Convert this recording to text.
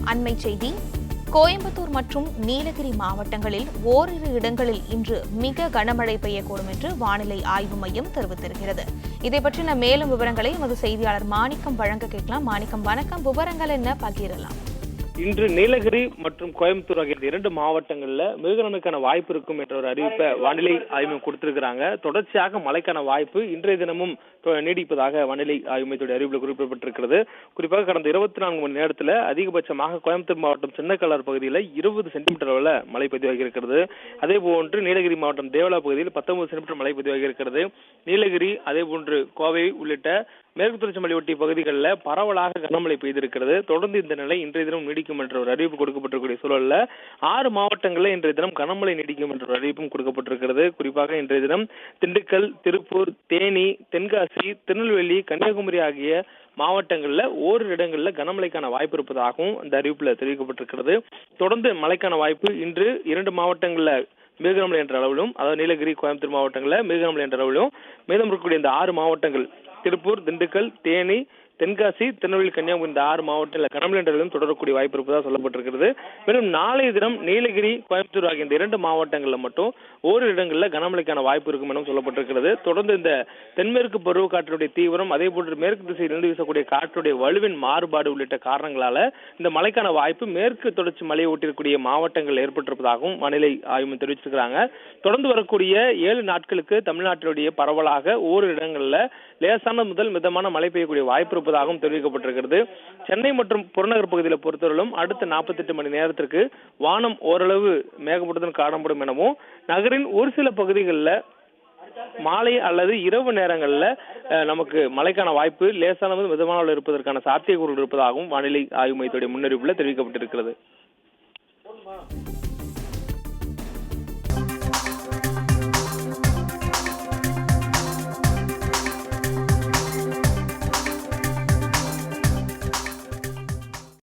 அண்மை செய்தி. கோயம்புத்தூர் மற்றும் நீலகிரி மாவட்டங்களில் ஓரிரு இடங்களில் இன்று மிக கனமழை பெய்யக்கூடும் என்று வானிலை ஆய்வு மையம் தெரிவித்திருக்கிறது. இதை பற்றின மேலும் விவரங்களை எமது செய்தியாளர் மாணிக்கம் வழங்க கேட்கலாம். மாணிக்கம், வணக்கம். விவரங்கள் என்ன, பகிரலாம்? இன்று நீலகிரி மற்றும் கோயம்புத்தூர் ஆகிய இரண்டு மாவட்டங்கள்ல மிககனமழைக்கான வாய்ப்பு இருக்கும் என்ற ஒரு அறிவிப்பை வானிலை ஆய்வு கொடுத்திருக்கிறாங்க. தொடர்ச்சியாக மழைக்கான வாய்ப்பு இன்றைய தினமும் நீடிப்பதாக வானிலை ஆய்வு மையத்துடைய அறிவிப்பில் குறிப்பிடப்பட்டிருக்கிறது. குறிப்பாக கடந்த 24 மணி நேரத்தில் அதிகபட்சமாக கோயம்புத்தூர் மாவட்டம் சின்னக்கல்லார் பகுதியில் 20 சென்டிமீட்டர் அளவில் மழை பதிவாகி இருக்கிறது. அதே போன்று நீலகிரி மாவட்டம் தேவலா பகுதியில் 19 சென்டிமீட்டர் மழை பதிவாகி இருக்கிறது. நீலகிரி, அதே போன்று கோவை உள்ளிட்ட மேற்கு தொடர்ச்சி மலையொட்டிய பகுதிகளில் பரவலாக கனமழை பெய்திருக்கிறது. தொடர்ந்து இந்த நிலை இன்றைய தினம் நீடிக்கும் என்ற ஒரு அறிவிப்பு கொடுக்கப்பட்டிருக்கூடிய சூழலில் 6 மாவட்டங்களில் இன்றைய தினம் கனமழை நீடிக்கும் என்ற ஒரு அறிவிப்பும் கொடுக்கப்பட்டிருக்கிறது. குறிப்பாக இன்றைய தினம் திண்டுக்கல், திருப்பூர், தேனி, தென்காசி, திருநெல்வேலி, கன்னியாகுமரி ஆகிய மாவட்டங்களில் ஓரிரு இடங்களில் கனமழைக்கான வாய்ப்பு இருப்பதாகவும் இந்த அறிவிப்பில் தெரிவிக்கப்பட்டிருக்கிறது. தொடர்ந்து மழைக்கான வாய்ப்பு இன்று 2 மாவட்டங்களில் மிககனமழை என்ற அளவிலும், அதாவது நீலகிரி, கோயம்புத்தூர் மாவட்டங்களில் மிககனமழை என்ற அளவிலும், மீதம் இருக்கக்கூடிய இந்த 6 மாவட்டங்கள் திருப்பூர், திண்டுக்கல், தேனி, தென்காசி, திருநெல்வேலி, கன்னியாகுமரி இந்த 6 மாவட்டங்களில் கனமழை என்ற அளவிலும் தொடரக்கூடிய வாய்ப்பு இருப்பதாக சொல்லப்பட்டிருக்கிறது. மேலும் நாளைய தினம் நீலகிரி, கோயம்புத்தூர் ஆகிய இந்த 2 மாவட்டங்களில் மட்டும் ஓரிரு இடங்களில் கனமழைக்கான வாய்ப்பு இருக்கும் எனவும் சொல்லப்பட்டிருக்கிறது. தொடர்ந்து இந்த தென்மேற்கு பருவக்காற்றினுடைய தீவிரம், அதே போன்று மேற்கு திசையிலிருந்து வீசக்கூடிய காற்றுடைய வலுவின் மாறுபாடு உள்ளிட்ட காரணங்களால இந்த மழைக்கான வாய்ப்பு மேற்கு தொடர்ச்சி மலையை ஒட்டியிருக்கக்கூடிய மாவட்டங்கள் ஏற்பட்டிருப்பதாகவும் வானிலை ஆய்வு தெரிவிச்சிருக்கிறாங்க. தொடர்ந்து வரக்கூடிய 7 நாட்களுக்கு தமிழ்நாட்டினுடைய பரவலாக ஓரிரு இடங்களில் லேசான முதல் மிதமான மழை பெய்யக்கூடிய வாய்ப்பு இருப்பதாகவும் தெரிவிக்கப்பட்டிருக்கிறது. சென்னை மற்றும் புறநகர் பகுதியில் பொறுத்தவரையிலும் அடுத்த 48 மணி நேரத்திற்கு வானம் ஓரளவு மேகமூட்டத்துடன் காணப்படும் எனவும், நகரின் ஒரு சில பகுதிகளில் மாலை அல்லது இரவு நேரங்களில் நமக்கு மழைக்கான வாய்ப்பு லேசான மிதமான இருப்பதற்கான சாத்தியக்கூறுகள் இருப்பதாகவும் வானிலை ஆய்வு மையத்துடைய முன்னறிவிப்பில் தெரிவிக்கப்பட்டிருக்கிறது.